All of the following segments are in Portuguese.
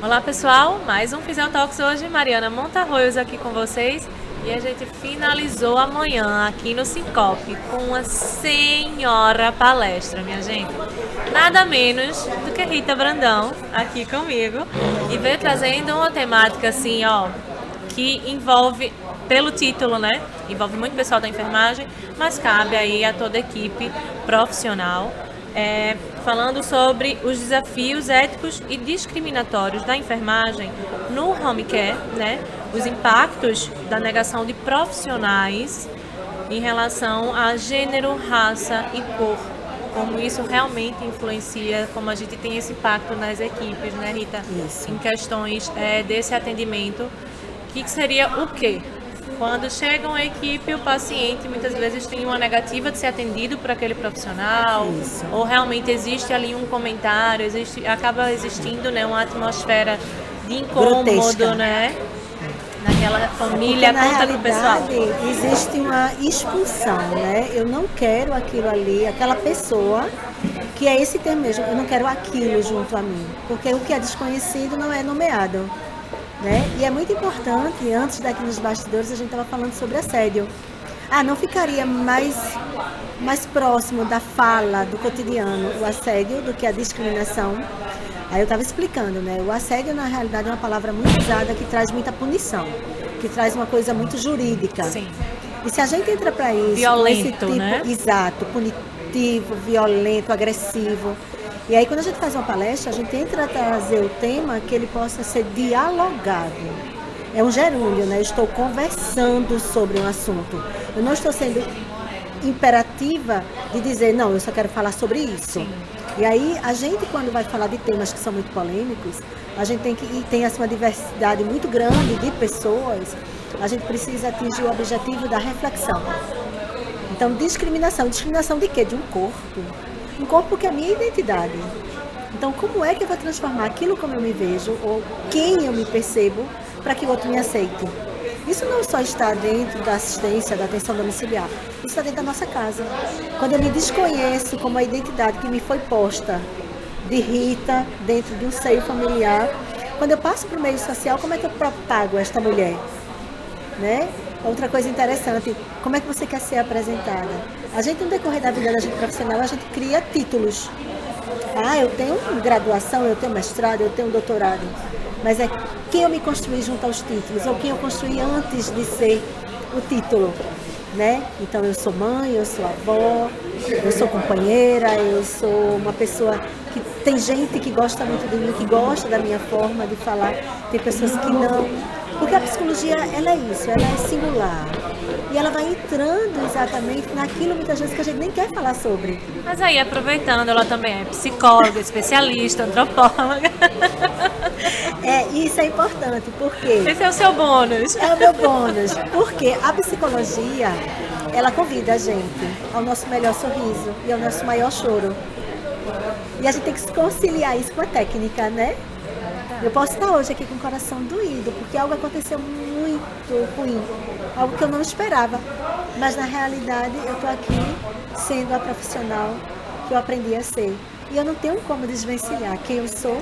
Olá pessoal, mais um Fisiotalks hoje, Mariana Montarroios aqui com vocês e a gente finalizou amanhã aqui no Sincope com uma senhora palestra, minha gente. Nada menos do que Rita Brandão aqui comigo e veio trazendo uma temática assim, que envolve, pelo título, né? Envolve muito pessoal da enfermagem, mas cabe aí a toda a equipe profissional. Falando sobre os desafios éticos e discriminatórios da enfermagem no home care, né? Os impactos da negação de profissionais em relação a gênero, raça e cor, como isso realmente influencia, como a gente tem esse impacto nas equipes, né, Rita? Isso. Em questões desse atendimento, que seria o quê? Quando chega uma equipe, o paciente muitas vezes tem uma negativa de ser atendido por aquele profissional, Isso. ou realmente existe ali um comentário, acaba existindo, né, uma atmosfera de incômodo, Grotesca. né, naquela família, Porque, na conta pro pessoal. realidade, existe uma expulsão, né? Eu não quero aquilo ali, aquela pessoa, que é esse termo mesmo, eu não quero aquilo junto a mim, porque o que é desconhecido não é nomeado. Né? E é muito importante, antes daqui nos bastidores, a gente estava falando sobre assédio. Não ficaria mais próximo da fala, do cotidiano, o assédio, do que a discriminação? Aí eu estava explicando, né? O assédio, na realidade, é uma palavra muito usada que traz muita punição, que traz uma coisa muito jurídica. Sim. E se a gente entra para isso, Violento, com esse tipo, né? Exato, punitivo, violento, agressivo. E aí, quando a gente faz uma palestra, a gente tenta trazer o tema que ele possa ser dialogado. É um gerúndio, né? Eu estou conversando sobre um assunto. Eu não estou sendo imperativa de dizer, não, eu só quero falar sobre isso. Sim. E aí, a gente, quando vai falar de temas que são muito polêmicos, a gente tem assim, uma diversidade muito grande de pessoas, a gente precisa atingir o objetivo da reflexão. Então, discriminação. Discriminação de quê? De um corpo. Um corpo que é a minha identidade. Então, como é que eu vou transformar aquilo como eu me vejo, ou quem eu me percebo, para que o outro me aceite? Isso não só está dentro da assistência, da atenção domiciliar, isso está dentro da nossa casa. Quando eu me desconheço como a identidade que me foi posta de Rita, dentro de um seio familiar, quando eu passo para o meio social, como é que eu propago esta mulher? Né? Outra coisa interessante, como é que você quer ser apresentada? A gente, no decorrer da vida da gente profissional, a gente cria títulos. Eu tenho graduação, eu tenho mestrado, eu tenho doutorado. Mas é quem eu me construí junto aos títulos, ou quem eu construí antes de ser o título. Né? Então, eu sou mãe, eu sou avó, eu sou companheira, eu sou uma pessoa que tem gente que gosta muito de mim, que gosta da minha forma de falar, tem pessoas que não. Porque a psicologia, ela é isso, ela é singular. E ela vai entrando exatamente naquilo, muitas vezes, que a gente nem quer falar sobre. Mas aí, aproveitando, ela também é psicóloga, especialista, antropóloga. Isso é importante, porque... Esse é o seu bônus. É o meu bônus, porque a psicologia, ela convida a gente ao nosso melhor sorriso e ao nosso maior choro. E a gente tem que conciliar isso com a técnica, né? Eu posso estar hoje aqui com o coração doído, porque algo aconteceu muito ruim, algo que eu não esperava. Mas, na realidade, eu estou aqui sendo a profissional que eu aprendi a ser. E eu não tenho como desvencilhar quem eu sou.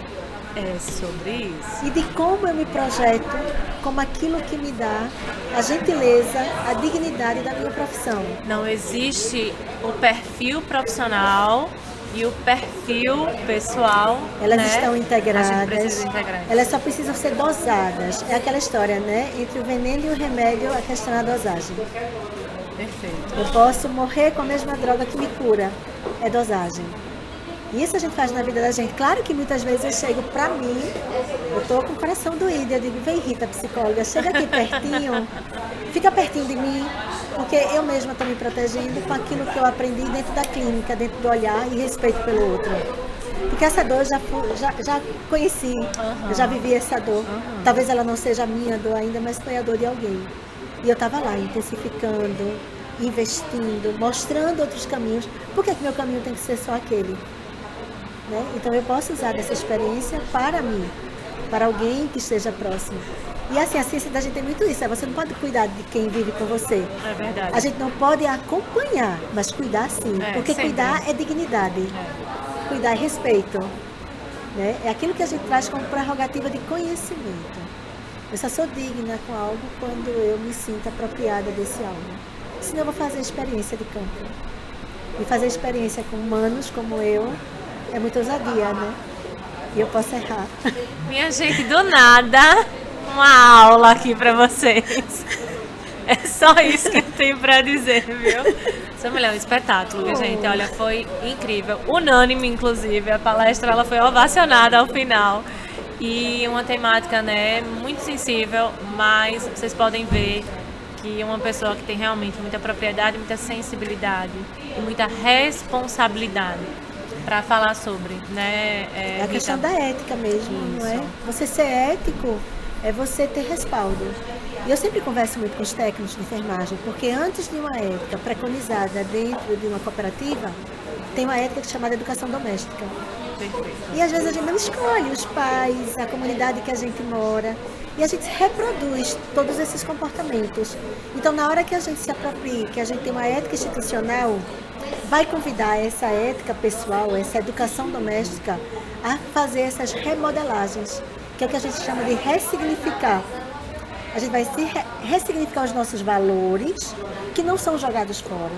É sobre isso. E de como eu me projeto como aquilo que me dá a gentileza, a dignidade da minha profissão. Não existe o perfil profissional e o perfil pessoal. Elas, né? estão integradas. A gente precisa integrar. Elas só precisam ser dosadas. É aquela história, né? Entre o veneno e o remédio, a questão é a dosagem. Perfeito. Eu posso morrer com a mesma droga que me cura. É dosagem. Isso a gente faz na vida da gente. Claro que muitas vezes eu chego pra mim, eu tô com o coração doído, eu digo, vem Rita, psicóloga, chega aqui pertinho, fica pertinho de mim, porque eu mesma estou me protegendo com aquilo que eu aprendi dentro da clínica, dentro do olhar e respeito pelo outro. Porque essa dor eu já conheci, eu já vivi essa dor. Talvez ela não seja a minha dor ainda, mas foi a dor de alguém. E eu estava lá, intensificando, investindo, mostrando outros caminhos. Por que meu caminho tem que ser só aquele? Né? Então eu posso usar dessa experiência para mim, para alguém que esteja próximo. E assim, a ciência da gente tem muito isso, você não pode cuidar de quem vive com você. É verdade. A gente não pode acompanhar, mas cuidar sim, porque sempre. cuidar é dignidade, cuidar é respeito. né? É aquilo que a gente traz como prerrogativa de conhecimento. Eu só sou digna com algo quando eu me sinto apropriada desse algo. Senão eu vou fazer experiência de campo. E fazer experiência com humanos como eu é muita ousadia, né? E eu posso errar. Minha gente, do nada, uma aula aqui pra vocês. É só isso que eu tenho pra dizer, viu? Essa mulher é um espetáculo, viu, gente? Olha, foi incrível. Unânime, inclusive. A palestra ela foi ovacionada ao final. E uma temática, né, muito sensível, mas vocês podem ver que uma pessoa que tem realmente muita propriedade, muita sensibilidade e muita responsabilidade para falar sobre, né? É a questão da ética mesmo, não é? Você ser ético é você ter respaldo. E eu sempre converso muito com os técnicos de enfermagem, porque antes de uma ética preconizada dentro de uma cooperativa, tem uma ética chamada educação doméstica. E às vezes a gente não escolhe os pais, a comunidade que a gente mora, e a gente reproduz todos esses comportamentos. Então, na hora que a gente se apropria, que a gente tem uma ética institucional, vai convidar essa ética pessoal, essa educação doméstica, a fazer essas remodelagens, que é o que a gente chama de ressignificar. A gente vai ressignificar os nossos valores, que não são jogados fora,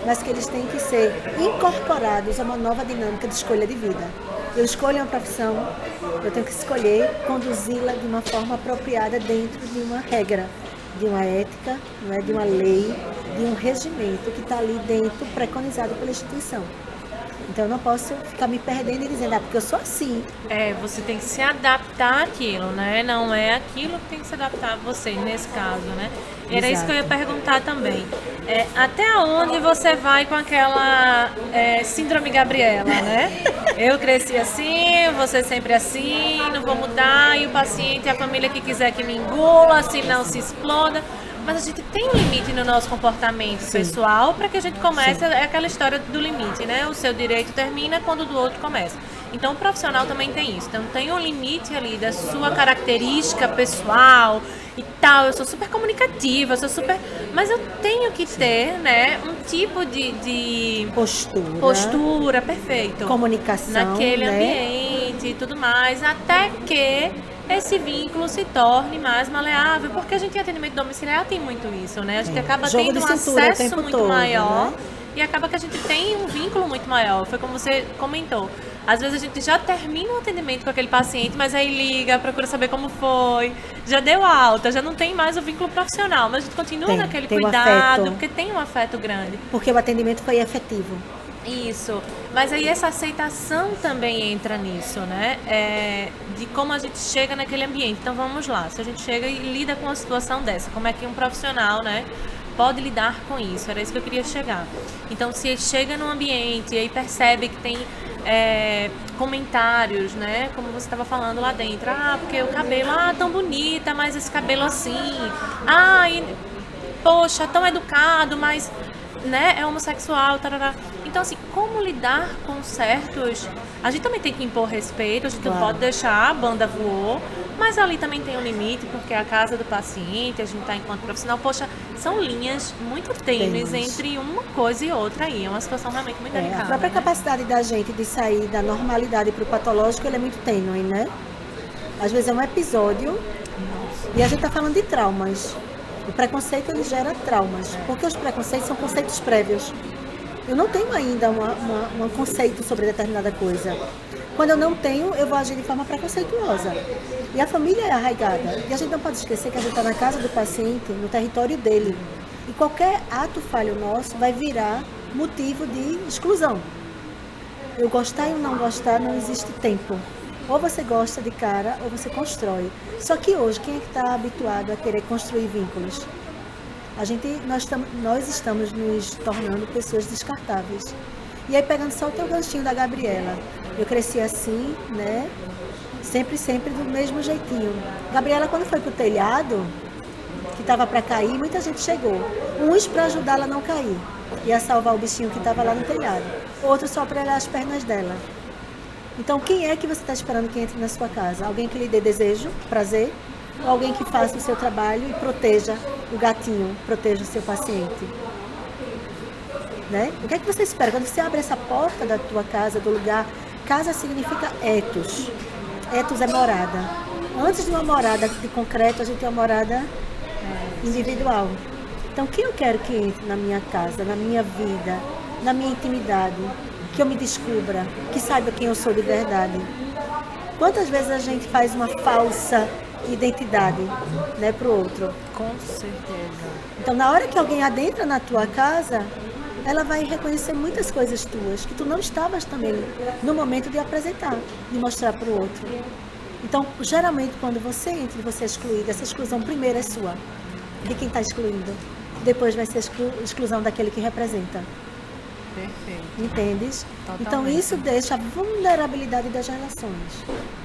mas que eles têm que ser incorporados a uma nova dinâmica de escolha de vida. Eu escolho uma profissão, eu tenho que escolher conduzi-la de uma forma apropriada dentro de uma regra, de uma ética, não é, de uma lei, de um regimento que está ali dentro, preconizado pela instituição. Então eu não posso ficar me perdendo e dizendo, porque eu sou assim. Você tem que se adaptar àquilo, né? Não é aquilo que tem que se adaptar a você, nesse caso, né? Era isso que eu ia perguntar também. Até onde você vai com aquela síndrome Gabriela, né? Eu cresci assim, você sempre assim, não vou mudar, e o paciente, a família que quiser que me engula, se não se exploda. Mas a gente tem um limite no nosso comportamento pessoal para que a gente comece, é aquela história do limite, né? O seu direito termina quando o do outro começa. Então o profissional também tem isso. Então tem um limite ali da sua característica pessoal e tal. Eu sou super comunicativa, mas eu tenho que ter, né, um tipo de postura, perfeito. Comunicação, naquele ambiente e tudo mais, até que esse vínculo se torne mais maleável, porque a gente em atendimento domiciliar tem muito isso, né? A gente acaba tendo um acesso muito maior, né? E acaba que a gente tem um vínculo muito maior. Foi como você comentou. Às vezes a gente já termina o atendimento com aquele paciente, mas aí liga, procura saber como foi, já deu alta, já não tem mais o vínculo profissional, mas a gente continua naquele cuidado, porque tem um afeto grande. Porque o atendimento foi efetivo. Isso, mas aí essa aceitação também entra nisso, né? De como a gente chega naquele ambiente. Então vamos lá, se a gente chega e lida com uma situação dessa, como é que um profissional, né, pode lidar com isso? Era isso que eu queria chegar. Então se ele chega num ambiente e aí percebe que tem comentários, né, como você estava falando lá dentro, porque o cabelo, tão bonita, mas esse cabelo assim, poxa, tão educado, mas, né, é homossexual, tarará. Então, assim, como lidar com certos... A gente também tem que impor respeito, a gente não pode deixar a banda voou, mas ali também tem um limite, porque é a casa do paciente, a gente está enquanto profissional, poxa, são linhas muito tênues entre uma coisa e outra aí, é uma situação realmente muito delicada. A própria capacidade da gente de sair da normalidade para o patológico, ele é muito tênue, né? Às vezes é um episódio, e a gente está falando de traumas. O preconceito, ele gera traumas, porque os preconceitos são conceitos prévios. Eu não tenho ainda um conceito sobre determinada coisa. Quando eu não tenho, eu vou agir de forma preconceituosa. E a família é arraigada. E a gente não pode esquecer que a gente está na casa do paciente, no território dele. E qualquer ato falho nosso vai virar motivo de exclusão. Eu gostar e eu não gostar, não existe tempo. Ou você gosta de cara, ou você constrói. Só que hoje, quem é que está habituado a querer construir vínculos? Nós estamos nos tornando pessoas descartáveis. E aí, pegando só o teu ganchinho da Gabriela, eu cresci assim, né? Sempre do mesmo jeitinho. Gabriela, quando foi pro telhado, que estava para cair, muita gente chegou. Uns para ajudar ela a não cair, e a salvar o bichinho que estava lá no telhado. Outros só para olhar as pernas dela. Então, quem é que você está esperando que entre na sua casa? Alguém que lhe dê desejo, prazer? Ou alguém que faça o seu trabalho e proteja o gatinho, proteja o seu paciente? Né? O que é que você espera? Quando você abre essa porta da tua casa, do lugar Casa significa ethos. Ethos é morada. Antes de uma morada de concreto, a gente tem uma morada individual. Então, quem eu quero que entre na minha casa, na minha vida, na minha intimidade, que eu me descubra, que saiba quem eu sou de verdade? Quantas vezes a gente faz uma falsa identidade, né, para o outro? Com certeza. Então, na hora que alguém adentra na tua casa, ela vai reconhecer muitas coisas tuas que tu não estavas também no momento de apresentar, de mostrar para o outro. Então, geralmente, quando você entra e você é excluído, essa exclusão primeiro é sua, de quem está excluindo. Depois vai ser a exclusão daquele que representa. Perfeito. Entendes? Totalmente. Então, isso deixa a vulnerabilidade das relações.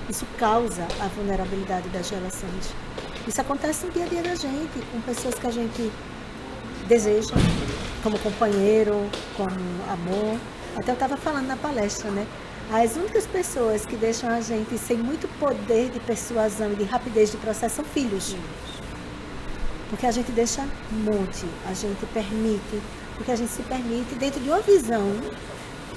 Isso causa a vulnerabilidade das relações. Isso acontece no dia a dia da gente, com pessoas que a gente deseja, como companheiro, como amor. Até eu estava falando na palestra, né? As únicas pessoas que deixam a gente sem muito poder de persuasão e de rapidez de processo são filhos. Porque a gente deixa um monte, a gente permite, porque a gente se permite dentro de uma visão,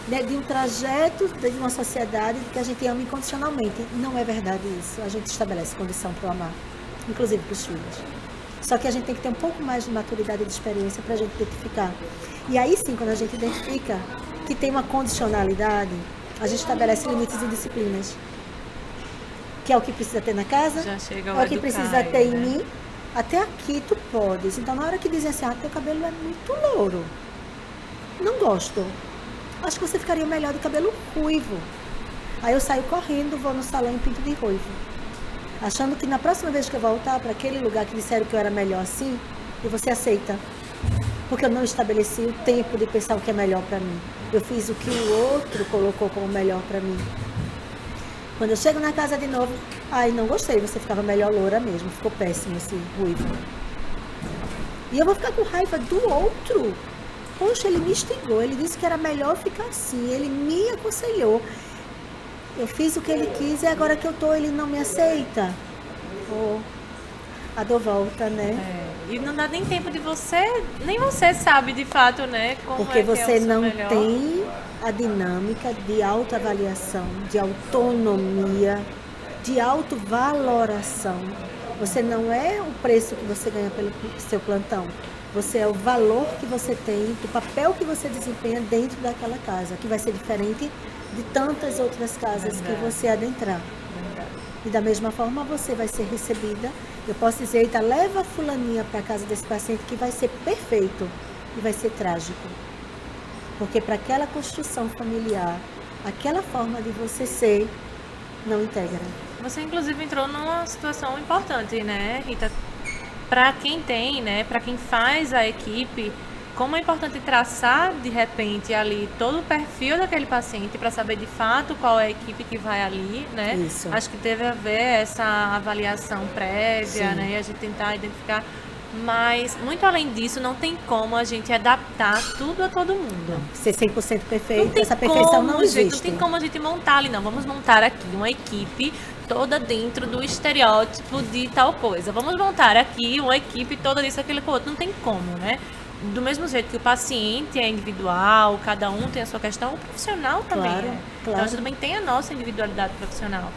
né, de um trajeto, de uma sociedade que a gente ama incondicionalmente. Não é verdade isso. A gente estabelece condição para o amar, inclusive para os filhos. Só que a gente tem que ter um pouco mais de maturidade e de experiência para a gente identificar. E aí sim, quando a gente identifica que tem uma condicionalidade, a gente estabelece limites e disciplinas. Que é o que precisa ter na casa, Já chega é ao o que educar, precisa ter em né? mim. Até aqui tu podes. Então na hora que dizem assim, teu cabelo é muito louro, não gosto. Acho que você ficaria melhor de cabelo ruivo. Aí eu saio correndo, vou no salão e pinto de ruivo. Achando que na próxima vez que eu voltar para aquele lugar que disseram que eu era melhor assim, e você aceita. Porque eu não estabeleci o tempo de pensar o que é melhor para mim. Eu fiz o que o outro colocou como melhor para mim. Quando eu chego na casa de novo, não gostei, você ficava melhor loura mesmo, ficou péssimo esse ruivo. E eu vou ficar com raiva do outro. Poxa, ele me instigou, ele disse que era melhor ficar assim, ele me aconselhou. Eu fiz o que ele quis e agora que eu tô, ele não me aceita. A dor volta, né? E não dá nem tempo de nem você sabe de fato, né? Como Porque é que você é o seu não melhor. tem a dinâmica de autoavaliação, de autonomia, de autovaloração. Você não é o preço que você ganha pelo seu plantão. Você é o valor que você tem, do papel que você desempenha dentro daquela casa, que vai ser diferente de tantas outras casas que você adentrar. E da mesma forma você vai ser recebida. Eu posso dizer, eita, leva a fulaninha para a casa desse paciente que vai ser perfeito e vai ser trágico. Porque para aquela construção familiar, aquela forma de você ser, não integra. Você inclusive entrou numa situação importante, né, Rita? Para quem tem, né, para quem faz a equipe, como é importante traçar de repente ali todo o perfil daquele paciente para saber de fato qual é a equipe que vai ali, né? Isso. Acho que deve haver essa avaliação prévia, Sim. né? E a gente tentar identificar. Mas, muito além disso, não tem como a gente adaptar tudo a todo mundo. Ser 100% Não perfeito, tem essa perfeição como, não gente, existe. não tem como a gente montar ali, não. Vamos montar aqui uma equipe toda dentro do estereótipo de tal coisa. Vamos montar aqui uma equipe toda disso, aquilo, outro. Não tem como, né? Do mesmo jeito que o paciente é individual, cada um tem a sua questão, o profissional também Claro, é. claro. Então a gente também tem a nossa individualidade profissional.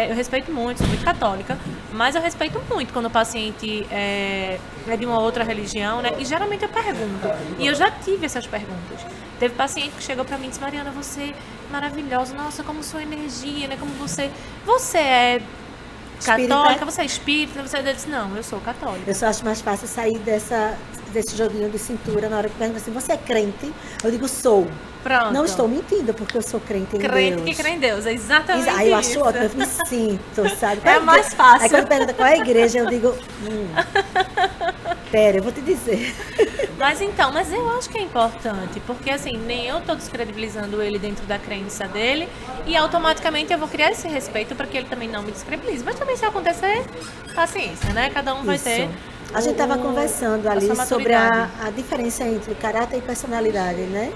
Eu respeito muito, sou muito católica, mas eu respeito muito quando o paciente é de uma outra religião, né? E geralmente eu pergunto, e eu já tive essas perguntas. Teve paciente que chegou pra mim e disse, Mariana, você é maravilhosa, nossa, como sua energia, né? Como você é católica, você é espírita, você disse, não, eu sou católica. Eu só acho mais fácil sair desse joguinho de cintura na hora que pergunta assim, você é crente? Eu digo, sou. Pronto. Não estou mentindo, porque eu sou crente em Crente Deus. que crê em Deus, é exatamente isso. Aí eu acho ótimo, eu me sinto, sabe? É mais fácil. Aí quando pergunta qual é a igreja, eu digo, pera, eu vou te dizer. Mas eu acho que é importante, porque assim, nem eu tô descredibilizando ele dentro da crença dele, e automaticamente eu vou criar esse respeito para que ele também não me descredibilize. Mas também se acontecer, paciência, né? Cada um vai Isso. ter. A gente estava conversando a ali sua sobre maturidade. a diferença entre caráter e personalidade, né?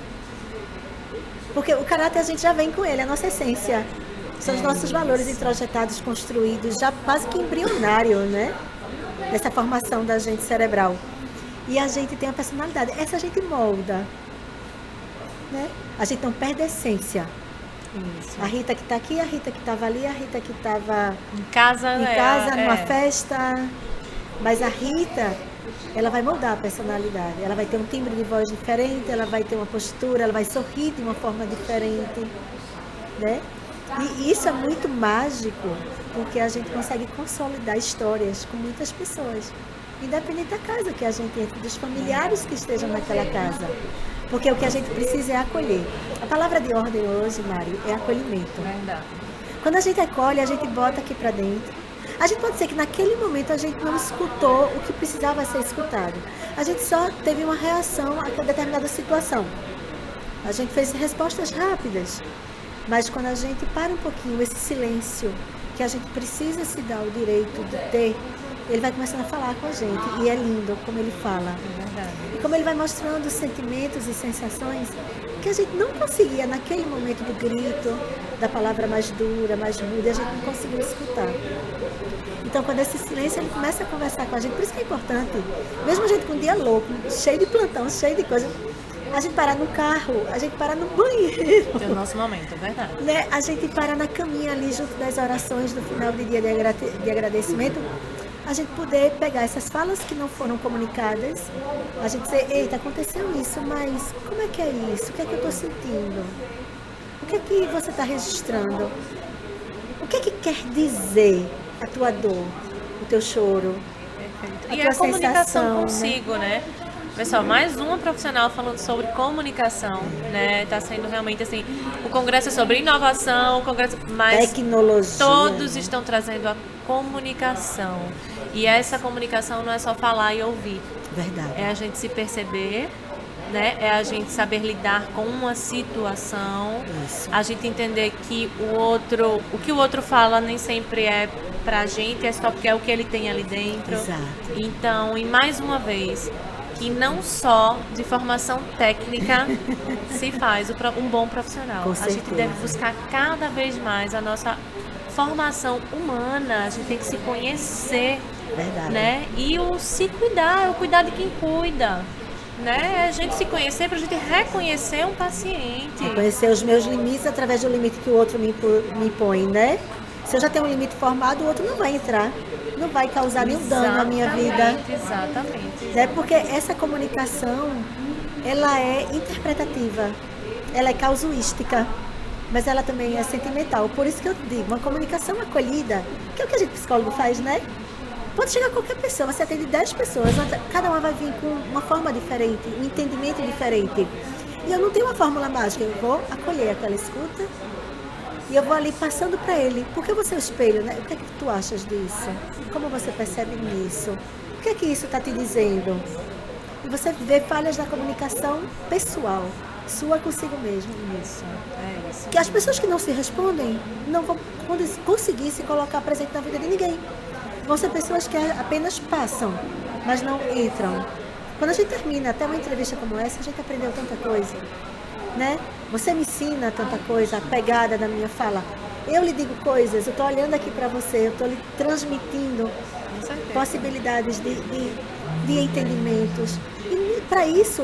Porque o caráter a gente já vem com ele, a nossa essência. São os nossos valores introjetados, construídos, já quase que embrionário, né? Dessa formação da gente cerebral. E a gente tem a personalidade. Essa a gente molda, né? A gente não perde a essência. Isso. A Rita que está aqui, a Rita que estava ali, a Rita que estava Em casa, numa festa. Mas a Rita, ela vai mudar a personalidade. Ela vai ter um timbre de voz diferente, ela vai ter uma postura, ela vai sorrir de uma forma diferente, né? E isso é muito mágico, porque a gente consegue consolidar histórias com muitas pessoas, independente da casa que a gente entre, dos familiares que estejam naquela casa. Porque o que a gente precisa é acolher. A palavra de ordem hoje, Mari, é acolhimento. Verdade. Quando a gente acolhe, a gente bota aqui para dentro. A gente pode ser que naquele momento a gente não escutou o que precisava ser escutado. A gente só teve uma reação a determinada situação. A gente fez respostas rápidas. Mas quando a gente para um pouquinho, esse silêncio que a gente precisa se dar o direito de ter, ele vai começando a falar com a gente. E é lindo como ele fala. É verdade. E como ele vai mostrando sentimentos e sensações que a gente não conseguia naquele momento do grito, da palavra mais dura, mais rude, a gente não conseguiu escutar. Então, quando esse silêncio, ele começa a conversar com a gente, por isso que é importante, mesmo a gente com um dia louco, cheio de plantão, cheio de coisa, a gente parar no carro, a gente parar no banheiro. É o nosso momento, é verdade. Né? A gente parar na caminha ali junto das orações do final do dia de agradecimento, a gente poder pegar essas falas que não foram comunicadas, a gente dizer, eita, aconteceu isso, mas como é que é isso? O que é que eu estou sentindo? O que é que você está registrando? O que é que quer dizer a tua dor, o teu choro? Perfeito. E a comunicação consigo, né? Pessoal, mais uma profissional falando sobre comunicação, né? Tá sendo realmente assim, o congresso é sobre inovação, o congresso, mas tecnologia. Todos estão trazendo a comunicação. E essa comunicação não é só falar e ouvir. Verdade. É a gente se perceber, né? É a gente saber lidar com uma situação. Isso. A gente entender que o que o outro fala nem sempre é pra gente, é só porque é o que ele tem ali dentro. Exato. Então, e mais uma vez, que não só de formação técnica se faz um bom profissional. A gente deve buscar cada vez mais a nossa formação humana, a gente tem que se conhecer. Verdade. Né? E o se cuidar, o cuidar de quem cuida. Né? A gente se conhecer para a gente reconhecer um paciente. Reconhecer os meus limites através do limite que o outro me impõe, né? Se eu já tenho um limite formado, o outro não vai entrar, não vai causar nenhum dano na minha vida. Exatamente. É porque essa comunicação, ela é interpretativa, ela é casuística, mas ela também é sentimental. Por isso que eu digo, uma comunicação acolhida, que é o que a gente psicólogo faz, né? Pode chegar qualquer pessoa, você atende 10 pessoas, cada uma vai vir com uma forma diferente, um entendimento diferente. E eu não tenho uma fórmula mágica, eu vou acolher aquela escuta e eu vou ali passando para ele. Porque você é o espelho, né? O que é que tu achas disso? Como você percebe nisso? O que é que isso está te dizendo? E você vê falhas da comunicação pessoal, sua consigo mesmo. Isso, é isso. Que as pessoas que não se respondem não vão conseguir se colocar presente na vida de ninguém. Vão ser pessoas que apenas passam, mas não entram. Quando a gente termina até uma entrevista como essa, a gente aprendeu tanta coisa, né? Você me ensina tanta coisa, a pegada da minha fala. Eu lhe digo coisas, eu estou olhando aqui para você, eu estou lhe transmitindo possibilidades de entendimentos. E para isso,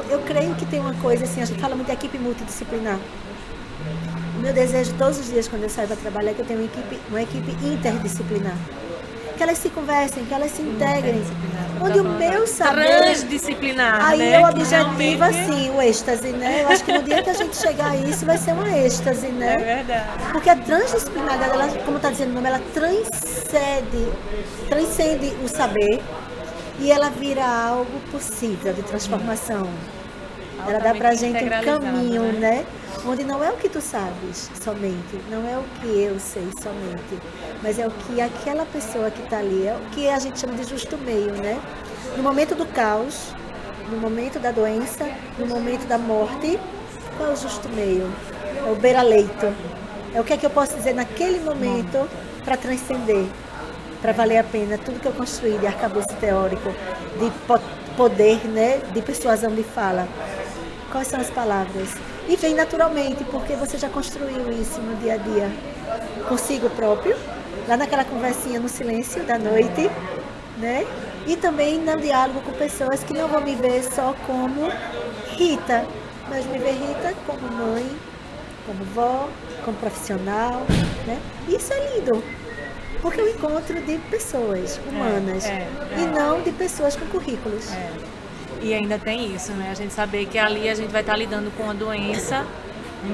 eu creio que tem uma coisa assim, a gente fala muito de equipe multidisciplinar. O meu desejo todos os dias quando eu saio para trabalhar é que eu tenha uma equipe interdisciplinar. Que elas se conversem, que elas se integrem. Onde o meu saber... Transdisciplinar, aí né? Eu objetivo assim, o êxtase, né? Eu acho que no dia que a gente chegar a isso, vai ser uma êxtase, né? É verdade. Porque a transdisciplinaridade, ela, como está dizendo o nome, ela transcende o saber e ela vira algo possível de transformação. Ela dá pra gente um caminho, né? Onde não é o que tu sabes somente, não é o que eu sei somente, mas é o que aquela pessoa que está ali, é o que a gente chama de justo meio, né? No momento do caos, no momento da doença, no momento da morte, qual é o justo meio? É o beira-leito. É o que é que eu posso dizer naquele momento para transcender, para valer a pena tudo que eu construí de arcabouço teórico, de poder, né? De persuasão de fala. Quais são as palavras? E vem naturalmente, porque você já construiu isso no dia a dia, consigo próprio, lá naquela conversinha no silêncio da noite, né? E também no diálogo com pessoas que não vão me ver só como Rita, mas me ver Rita como mãe, como vó, como profissional, né? Isso é lindo, porque é um encontro de pessoas humanas e não de pessoas com currículos. E ainda tem isso, né? A gente saber que ali a gente vai estar lidando com a doença,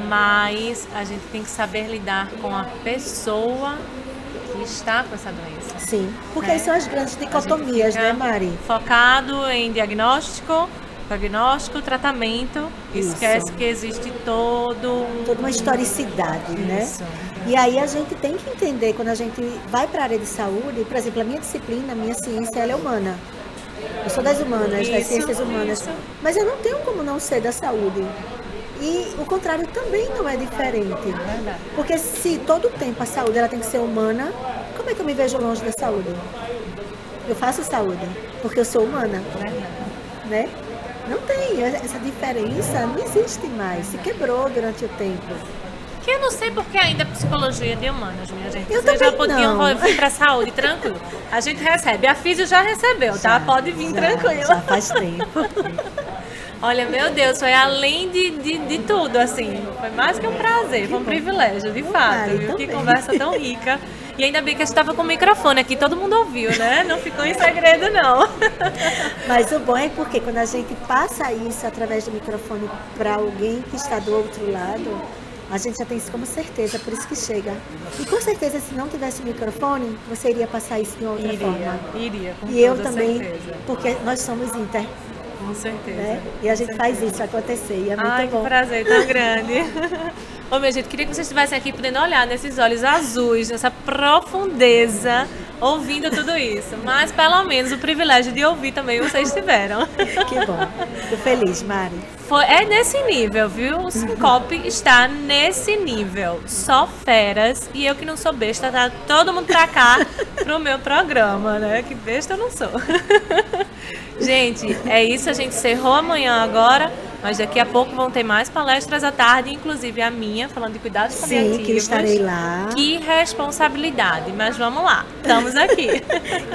mas a gente tem que saber lidar com a pessoa que está com essa doença. Sim, porque aí são as grandes dicotomias, né, Mari? Focado em diagnóstico, tratamento, esquece que existe toda uma historicidade, né? E aí a gente tem que entender, quando a gente vai para a área de saúde, por exemplo, a minha disciplina, a minha ciência, ela é humana. Eu sou das humanas, das ciências humanas, mas eu não tenho como não ser da saúde. E o contrário também não é diferente. Porque se todo o tempo a saúde ela tem que ser humana, como é que eu me vejo longe da saúde? Eu faço saúde porque eu sou humana, né? Não tem, essa diferença não existe mais, se quebrou durante o tempo. Que eu não sei porque ainda psicologia de humanas, minha gente. Eu Vocês já também podiam não. vir pra saúde, tranquilo. A gente recebe, a Físio já recebeu, tá? Pode vir tranquilo. Já faz tempo. Olha, meu Deus, foi além de tudo, assim. Foi mais que um prazer, foi um privilégio, de fato. Viu? Que conversa tão rica. E ainda bem que a gente estava com o microfone aqui, todo mundo ouviu, né? Não ficou em segredo, não. Mas o bom é porque quando a gente passa isso através do microfone para alguém que está do outro lado, a gente já tem isso como certeza, por isso que chega. E com certeza, se não tivesse microfone, você iria passar isso de outra forma. Iria, com e eu toda também, certeza. Porque nós somos inter. Com certeza. Né? E a gente faz isso acontecer, e é muito Ai, bom. que prazer tão grande. Ô, minha gente, queria que vocês estivessem aqui podendo olhar nesses olhos azuis, nessa profundeza, ouvindo tudo isso. Mas, pelo menos, o privilégio de ouvir também vocês tiveram. Que bom. Fico feliz, Mari. É nesse nível, viu? O Sincope está nesse nível. Só feras. E eu que não sou besta, tá todo mundo pra cá pro meu programa, né? Que besta eu não sou. Gente, é isso. A gente encerrou amanhã agora. Mas daqui a pouco vão ter mais palestras à tarde, inclusive a minha, falando de cuidados paliativos. Sim, que eu estarei lá. Que responsabilidade. Mas vamos lá. Estamos aqui.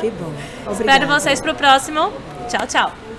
Que bom. Obrigada. Espero vocês pro próximo. Tchau, tchau.